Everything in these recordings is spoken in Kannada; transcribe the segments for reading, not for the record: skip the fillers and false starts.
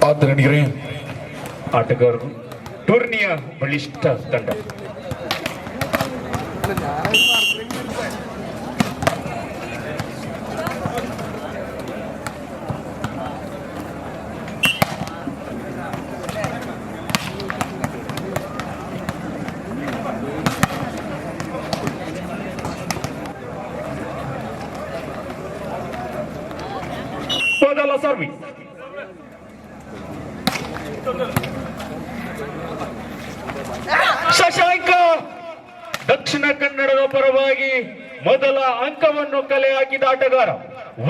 ಆದರಣೀಯರೇ, ಆಟಗಾರರು, ಟೂರ್ನಿಯ ಬಲಿಷ್ಠ ತಂಡ ಮೊದಲ ಸರ್ವಿಸ್ ಶಶಾಂಕ ದಕ್ಷಿಣ ಕನ್ನಡದ ಪರವಾಗಿ ಮೊದಲ ಅಂಕವನ್ನು ಕಲೆ ಹಾಕಿದ ಆಟಗಾರ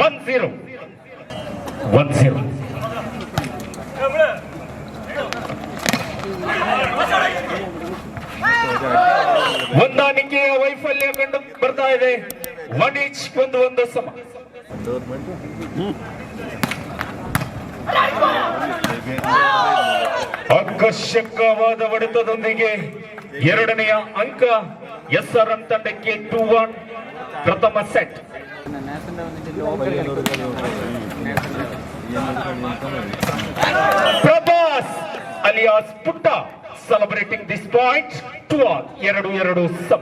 1-0 ಹೊಂದಾಣಿಕೆಯ ವೈಫಲ್ಯ ಕಂಡು ಬರ್ತಾ ಇದೆ. 1-1 ಸಮ. ಆಕರ್ಷಕವಾದ ಹೊಡೆತದೊಂದಿಗೆ ಎರಡನೆಯ ಅಂಕ SRM ತಂಡಕ್ಕೆ 2-1. ಪ್ರಥಮ ಸೆಟ್. ಪ್ರಭಾಸ್ ಅಲಿಯಾಸ್ ಪುಟ್ಟ ಸೆಲೆಬ್ರೇಟಿಂಗ್ ದಿಸ್ ಪಾಯಿಂಟ್ 2-2. 2-2 ಸಮ.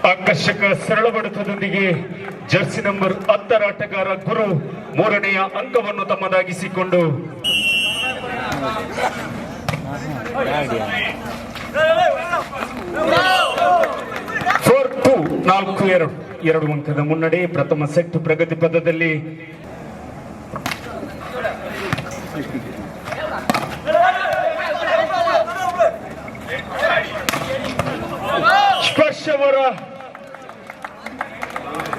ಆಕರ್ಷಕ ಸರಳ ಹೊಡೆತದೊಂದಿಗೆ ಜರ್ಸಿ ನಂಬರ್ 10 ಆಟಗಾರ ಗುರು ಮೂರನೆಯ ಅಂಕವನ್ನು ತಮ್ಮದಾಗಿಸಿಕೊಂಡು 4-2 2 ಅಂಕದ ಮುನ್ನಡೆ. ಪ್ರಥಮ ಸೆಟ್ ಪ್ರಗತಿ ಪಥದಲ್ಲಿ. ಸ್ಪರ್ಶವರ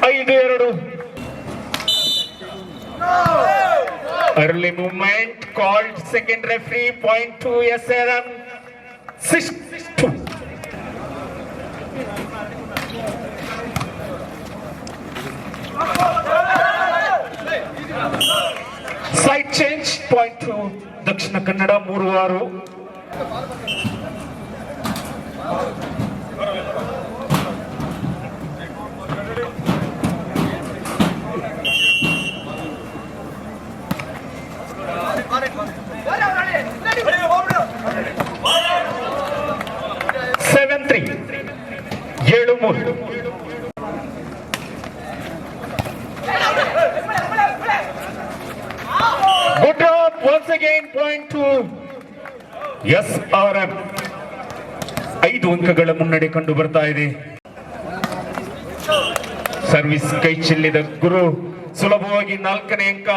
5-2. Early movement called. Second referee, point to SRM. 6-2. Side change, point to Dakshina Kannada. 3-6. Good job once again, point to SRM. 5 ಅಂಕಗಳ ಮುನ್ನಡೆ ಕಂಡು ಬರ್ತಾ ಇದೆ. ಸರ್ವಿಸ್ ಕೈ ಚೆಲ್ಲಿದ ಗುರು ಸುಲಭವಾಗಿ 4ನೇ ಅಂಕ.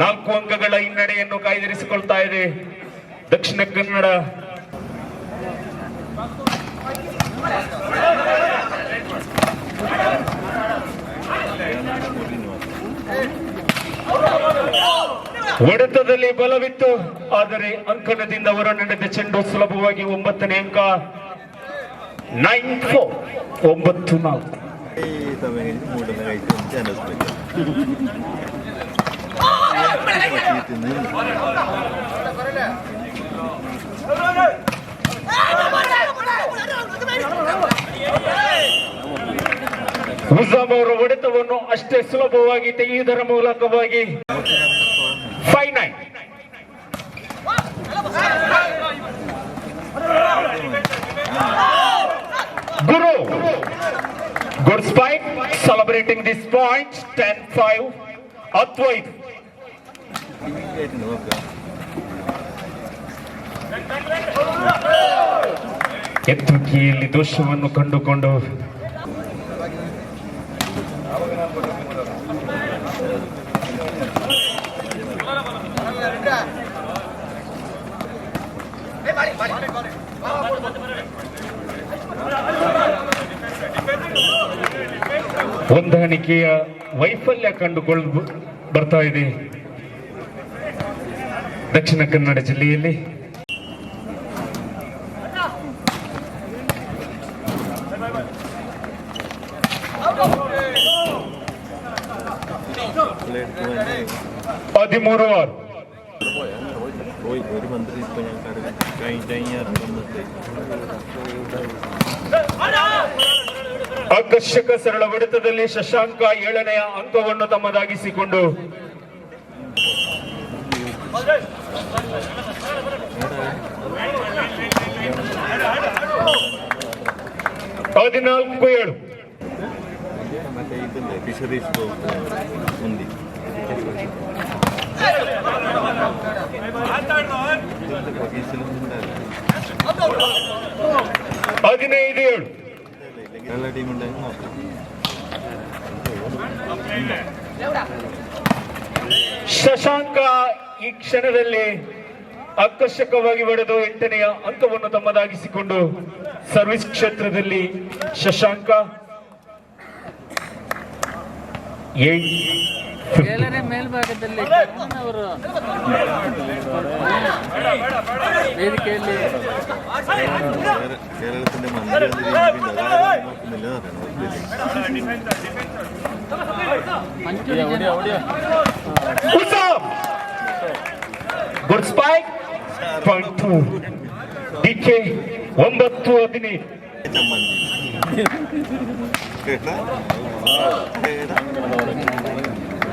4 ಅಂಕಗಳ ಹಿನ್ನಡೆಯನ್ನು ಕಾಯ್ದಿರಿಸಿಕೊಳ್ತಾ ಇದೆ ದಕ್ಷಿಣ ಕನ್ನಡ. ಹೊಡೆತದಲ್ಲಿ ಬಲವಿತ್ತು, ಆದರೆ ಅಂಕಣದಿಂದ ಹೊರ ನಡೆದ ಚೆಂಡು ಸುಲಭವಾಗಿ 9ನೇ ಅಂಕ. 9-4. 9-4. ಹುಜಾಮ್ ಅವರ ಹೊಡೆತವನ್ನು ಅಷ್ಟೇ ಸುಲಭವಾಗಿ ತೆಗೆಯುವುದರ ಮೂಲಕವಾಗಿ 5-9. Guru, good spike, celebrating this point. 10-5. Advait. ಎತ್ತುಕಿಯಲ್ಲಿ ದೋಷವನ್ನು ಕಂಡುಕೊಂಡು ಹೊಂದಾಣಿಕೆಯ ವೈಫಲ್ಯ ಕಂಡುಕೊಳ್ಳ ಬರ್ತಾ ಇದೆ ದಕ್ಷಿಣ ಕನ್ನಡ ಜಿಲ್ಲೆಯಲ್ಲಿ. ಆಕರ್ಷಕ ಸರಳ ಹೊಡೆತದಲ್ಲಿ ಶಶಾಂಕ 7ನೇ ಅಂಕವನ್ನು ತಮ್ಮದಾಗಿಸಿಕೊಂಡು ಹದಿನಾಲ್ಕು 7. ಹದಿನೈದು 7. ಶಶಾಂಕ ಈ ಕ್ಷಣದಲ್ಲಿ ಆಕರ್ಷಕವಾಗಿ ಹೊಡೆದು 8ನೇ ಅಂಕವನ್ನು ತಮ್ಮದಾಗಿಸಿಕೊಂಡು ಸರ್ವಿಸ್ ಕ್ಷೇತ್ರದಲ್ಲಿ ಶಶಾಂಕ ಮೇಲ್ಭಾಗದಲ್ಲಿ ಅವರು ವೇದಿಕೆಯಲ್ಲಿ ಗುಡ್ ಸ್ಪೈಕ್ ಪಾಯಿಂಟ್ 2 ಡಿಕೆ 9-15.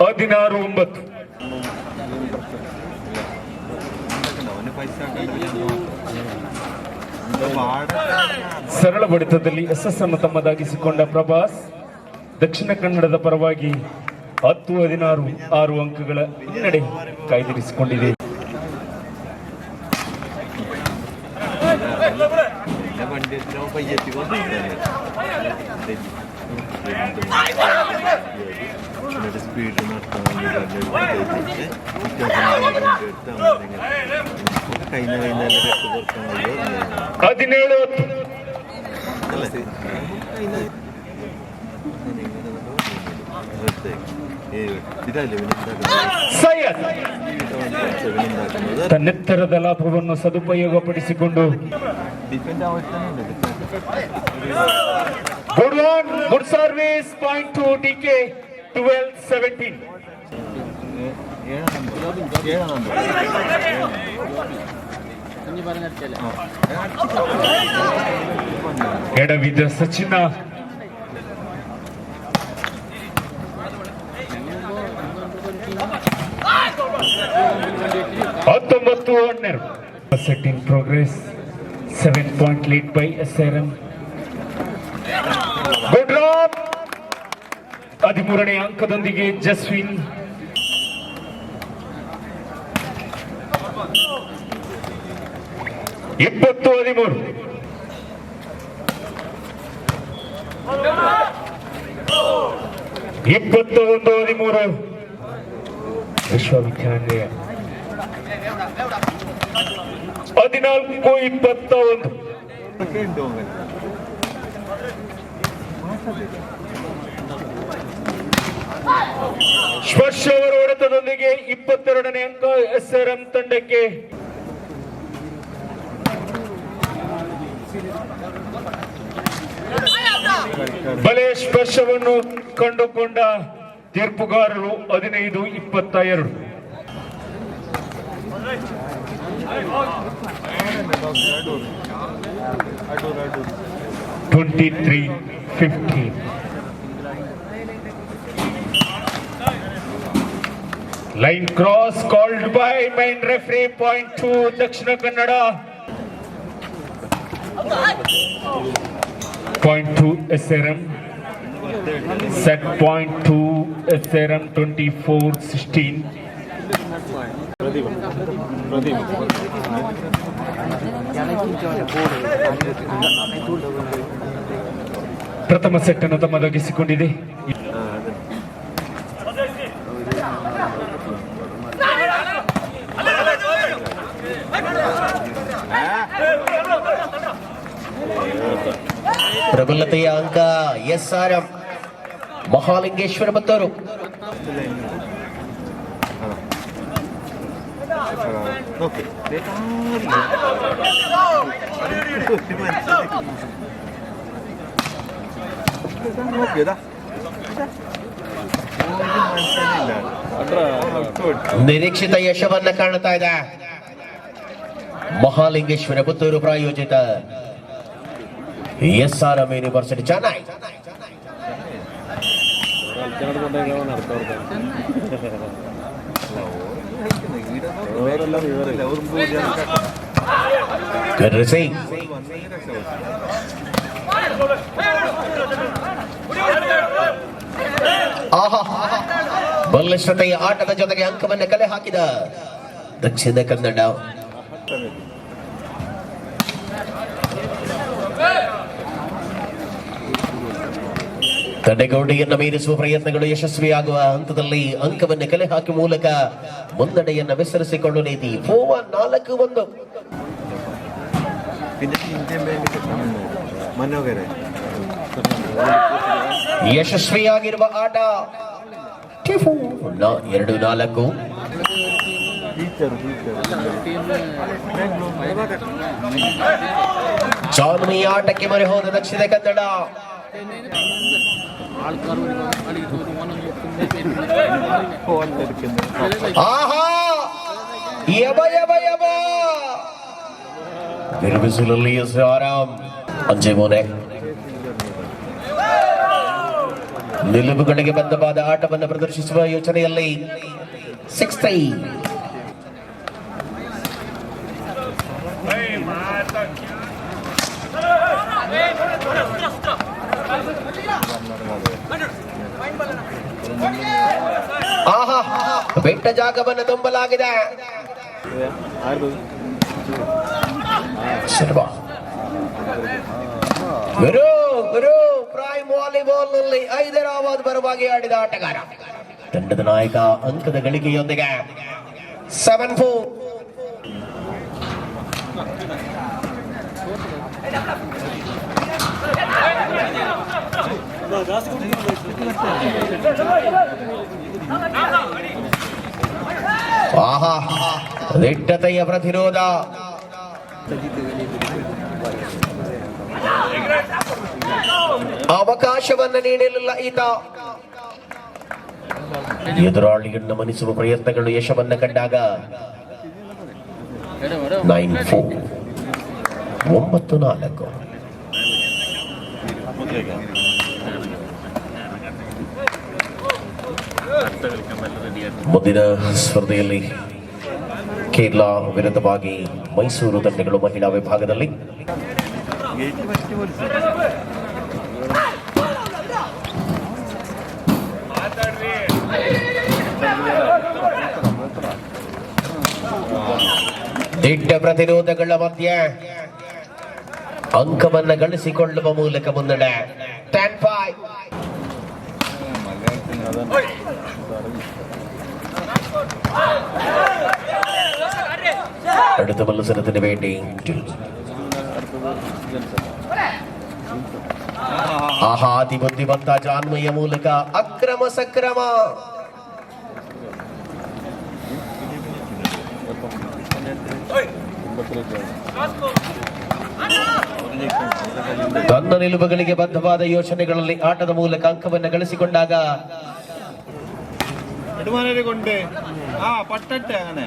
ಹದಿನಾರು 9. ಸರಳ ಬಡಿತದಲ್ಲಿ ಯಶಸ್ಸನ್ನು ತಮ್ಮದಾಗಿಸಿಕೊಂಡ ಪ್ರಭಾಸ್ ದಕ್ಷಿಣ ಕನ್ನಡದ ಪರವಾಗಿ 10-16 6 ಅಂಕಗಳ ಹಿನ್ನಡೆ ಕಾಯ್ದಿರಿಸಿಕೊಂಡಿದೆ. ಹದಿನೇಳು ಸೈಯದ್ ತನ್ನೆತ್ತರದ ಲಾಭವನ್ನು ಸದುಪಯೋಗಪಡಿಸಿಕೊಂಡು ಗುಡ್ ಸರ್ವಿಸ್ ಪಾಯಿಂಟ್ 2 ಡಿಕೆ 12-17. ಎಡವಿದ ಸಚಿನ 19-12. Set in progress. 7-point lead by SRM. Good drop. 13ನೇ ಅಂಕದೊಂದಿಗೆ Justin. ಇಪ್ಪತ್ತು 13. ಇಪ್ಪತ್ತು 13 ವಿಶ್ವವಿದ್ಯಾಲಯ 14-21. ಸ್ಪರ್ಶ ಅವರ ಹೊಡೆತದೊಂದಿಗೆ 22ನೇ ಅಂಕ SRM ತಂಡಕ್ಕೆ. ಬಲೆ ಸ್ಪರ್ಶವನ್ನು ಕಂಡುಕೊಂಡ ತೀರ್ಪುಗಾರರು 15-22. 23-15. Line cross called by main referee. Point 2 Dakshina Kannada. Point 2 SRM. Set point 2 SRM 24-16. ಪ್ರಥಮ ಸೆಟ್ ಅನ್ನು ತಮ್ಮದಾಗಿಸಿಕೊಂಡಿದೆ. ಪ್ರಬಲತೆಯ ಅಂಕ SRM ಮಹಾಲಿಂಗೇಶ್ವರ ಮತ್ತವರು. ನಿರೀಕ್ಷಿತ ಯಶವನ್ನ ಕಾಣ್ತಾ ಇದೆ ಮಹಾಲಿಂಗೇಶ್ವರ ಪುತ್ತೂರು ಪ್ರಾಯೋಜಿತ SRM university Chennai. Good receive. ಆಹಾ, ಬಲಿಷ್ಠತೆಯ ಆಟದ ಜೊತೆಗೆ ಅಂಕವನ್ನು ಕಲೆ ಹಾಕಿದ ದಕ್ಷಿಣ ಕನ್ನಡ. ತಡೆಗೋಡೆಯನ್ನು ಮೀರಿಸುವ ಪ್ರಯತ್ನಗಳು ಯಶಸ್ವಿಯಾಗುವ ಹಂತದಲ್ಲಿ ಅಂಕವನ್ನು ಕಲೆ ಹಾಕಿ ಮೂಲಕ ಮುನ್ನಡೆಯನ್ನು ವಿಸ್ತರಿಸಿಕೊಳ್ಳುವ ನೀತಿ. 4-1. ಯಶಸ್ವಿಯಾಗಿರುವ ಆಟ 2-4. ಚಾಲುಮಿ ಆಟಕ್ಕೆ ಮೊರೆ ಹೋದ ದಕ್ಷಿಣ ಕನ್ನಡ. ಆಹಾ, ಯಬ ಯಬ ಯಬ ನಿರ್ಮಿಸಲಲ್ಲಿ SRM ಅಂಜೆಮೋನೆ ನಿಲುವುಗಳಿಗೆ ಬದ್ಧವಾದ ಆಟವನ್ನು ಪ್ರದರ್ಶಿಸುವ ಯೋಚನೆಯಲ್ಲಿ 6-3. ಆಹಾ, ಬೆಟ್ಟ ಜಾಗವನ್ನು ತುಂಬಲಾಗಿದೆ. ಗುರು ಗುರು ಪ್ರೈಮ್ ವಾಲಿಬಾಲ್ ನಲ್ಲಿ ಹೈದರಾಬಾದ್ ಪರವಾಗಿ ಆಡಿದ ಆಟಗಾರ. ತಂಡದ ನಾಯಕ ಅಂಕದ ಗಳಿಕೆಯೊಂದಿಗೆ 7-4. ಆಹಾ, ದಿಟ್ಟತೆಯ ಪ್ರತಿರೋಧ. ಅವಕಾಶವನ್ನು ನೀಡಲಿಲ್ಲ ಈತ. ಎದುರಾಳಿಯನ್ನು ಮನಿಸುವ ಪ್ರಯತ್ನಗಳು ಯಶವನ್ನು ಕಂಡಾಗ 9-4. 9-4. ಮುಂದಿನ ಸ್ಪರ್ಧೆಯಲ್ಲಿ ಕೇರಳ ವಿರುದ್ಧವಾಗಿ ಮೈಸೂರು ತಂಡಗಳು ಮಹಿಳಾ ವಿಭಾಗದಲ್ಲಿ ದಿಟ್ಟ ಪ್ರತಿರೋಧಗಳ ಮಧ್ಯೆ ಅಂಕವನ್ನು ಗಳಿಸಿಕೊಳ್ಳುವ ಮೂಲಕ ಮುನ್ನಡೆ 10-5. അടുത്ത മത്സരത്തിന് വേണ്ടി അതിബുദ്ധിമത്ത ജാൻമയ മൂലക അക്രമ സക്രമ. ತನ್ನ ನಿಲುವುಗಳಿಗೆ ಬದ್ಧವಾದ ಯೋಚನೆಗಳಲ್ಲಿ ಆಟದ ಮೂಲಕ ಅಂಕವನ್ನು ಗಳಿಸಿಕೊಂಡಾಗ പട്ടട്ടെ അങ്ങനെ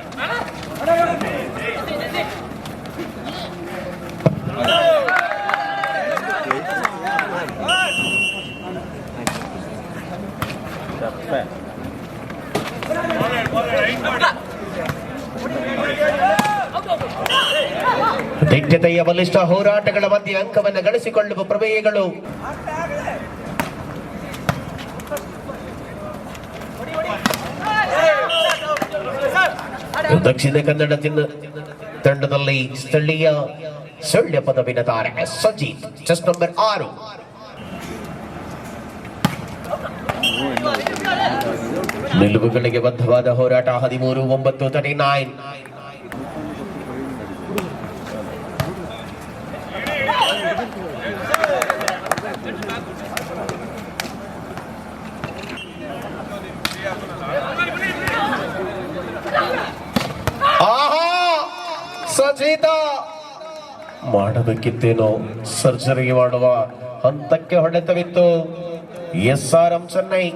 ದಿಟ್ಟತೆಯ ಬಲಿಷ್ಠ ಹೋರಾಟಗಳ ಮಧ್ಯೆ ಅಂಕವನ್ನು ಗಳಿಸಿಕೊಳ್ಳುವ ಪ್ರಮೇಯಗಳು. ದಕ್ಷಿಣ ಕನ್ನಡ ತಂಡದಲ್ಲಿ ಸ್ಥಳೀಯ ಸುಳ್ಯ ಪದವಿನ ತಾರೆ ಸಜಿತ್, ಚೆಸ್ ನಂಬರ್ 6. ನಿಲುವುಗಳಿಗೆ ಬದ್ಧವಾದ ಹೋರಾಟ 13-9. ಸಜಿತ ಮಾಡಬೇಕಿತ್ತೇನೋ, ಸರ್ಜರಿ ಮಾಡುವ ಹಂತಕ್ಕೆ ಹೊಡೆತವಿತ್ತು. SRM ಚೆನ್ನೈ.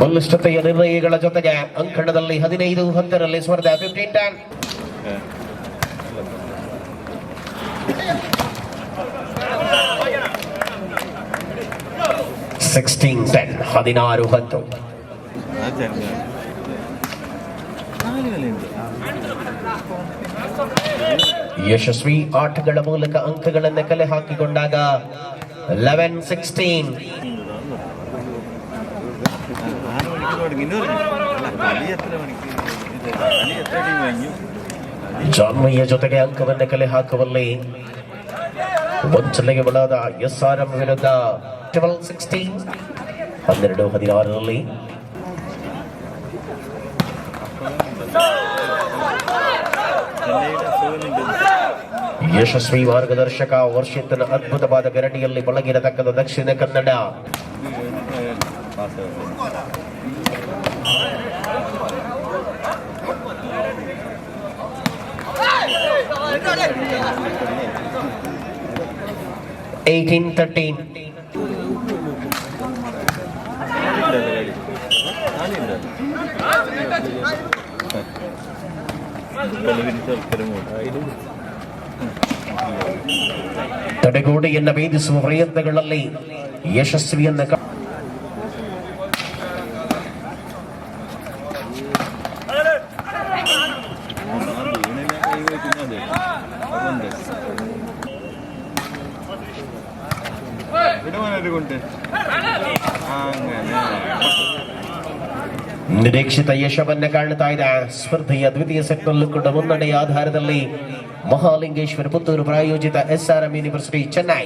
ಬಲಿಷ್ಠತೆಯ ನಿರ್ಣಯಗಳ ಜೊತೆಗೆ ಅಂಕಣದಲ್ಲಿ 15-10 ಸ್ಪರ್ಧೆ 15-10. 16-10 16-10. ಯಶಸ್ವಿ ಆಟಗಳ ಮೂಲಕ ಅಂಕಗಳನ್ನು ಕಲೆ ಹಾಕಿಕೊಂಡಾಗ 11-16. ಜಾನ್ಮಯ್ಯ ಜೊತೆಗೆ ಅಂಕವನ್ನು ಕಲೆ ಹಾಕುವಲ್ಲಿ ಒಂಚಲೆಗೆ ಒಳಾದ SRM ವಿರುದ್ಧ 12-16 12-16. ಯಶಸ್ವಿ ಮಾರ್ಗದರ್ಶಕ ವರ್ಷಿತನ ಅದ್ಭುತವಾದ ಗರಡಿಯಲ್ಲಿ ಬಳಗಿರತಕ್ಕಂಥ ದಕ್ಷಿಣ ಕನ್ನಡ. ತಡೆಗೋಡೆಯನ್ನು ಭೇದಿಸುವ ಪ್ರಯತ್ನಗಳಲ್ಲಿ ಯಶಸ್ವಿಯನ್ನ ನಿರೀಕ್ಷಿತ ಯಶವನ್ನ ಕಾಣ್ತಾ ಇದೆ. ಸ್ಪರ್ಧೆಯ ದ್ವಿತೀಯ ಸೆಟ್ನಲ್ಲೂ ಕೂಡ ಮುನ್ನಡೆಯ ಆಧಾರದಲ್ಲಿ ಮಹಾಲಿಂಗೇಶ್ವರ ಪುತ್ತೂರು ಪ್ರಾಯೋಜಿತ SRM ಯೂನಿವರ್ಸಿಟಿ ಚೆನ್ನೈ.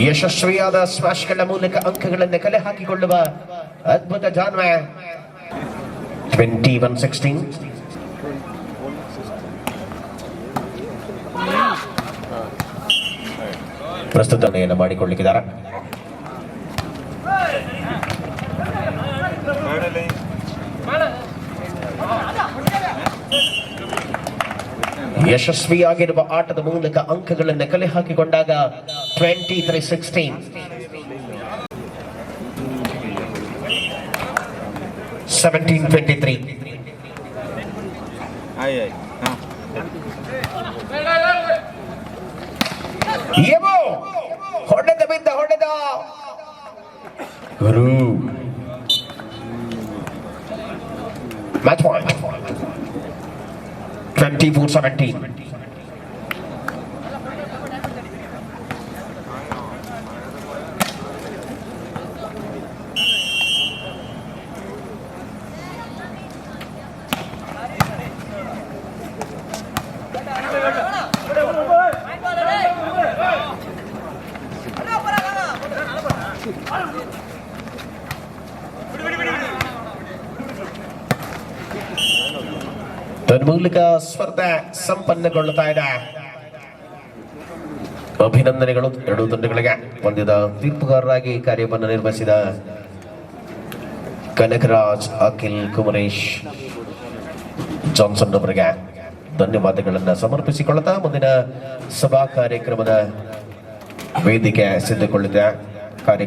ಯಶಸ್ವಿಯಾದ ಸ್ಮ್ಯಾಶ್ಗಳ ಮೂಲಕ ಅಂಕಗಳನ್ನು ಕಲೆ ಹಾಕಿಕೊಳ್ಳುವ ಅದ್ಭುತ ಜಾನ್ವ. 21-16. ಪ್ರಸ್ತುತನೆಯನ್ನು ಮಾಡಿಕೊಳ್ಳಿಕ್ಕಿದ್ದಾರೆ. ಯಶಸ್ವಿಯಾಗಿರುವ ಆಟದ ಮೂಲಕ ಅಂಕಗಳನ್ನು ಕಲೆ ಹಾಕಿಕೊಂಡಾಗ 23-16. 17-23. ಹೊಡೆದ ಬಿದ್ದ ಹೊಡೆದ ಗುರು. Match point 24-17. ತನ್ಮೂಲಕ ಸ್ಪರ್ಧೆ ಸಂಪನ್ನಗೊಳ್ಳುತ್ತಾ ಇದೆ. ಅಭಿನಂದನೆಗಳು ಎರಡೂ ತಂಡಗಳಿಗೆ. ಪಂದ್ಯದ ತೀರ್ಪುಗಾರರಾಗಿ ಕಾರ್ಯವನ್ನು ನಿರ್ವಹಿಸಿದ ಕನಕರಾಜ್, ಅಖಿಲ್, ಕುಮರೇಶ್, ಜಾನ್ಸನ್ ಅವರಿಗೆ ಧನ್ಯವಾದಗಳನ್ನು ಸಮರ್ಪಿಸಿಕೊಳ್ಳುತ್ತಾ ಮುಂದಿನ ಸಭಾ ಕಾರ್ಯಕ್ರಮದ ವೇದಿಕೆ ಸಿದ್ಧಗೊಳ್ಳಿದೆ.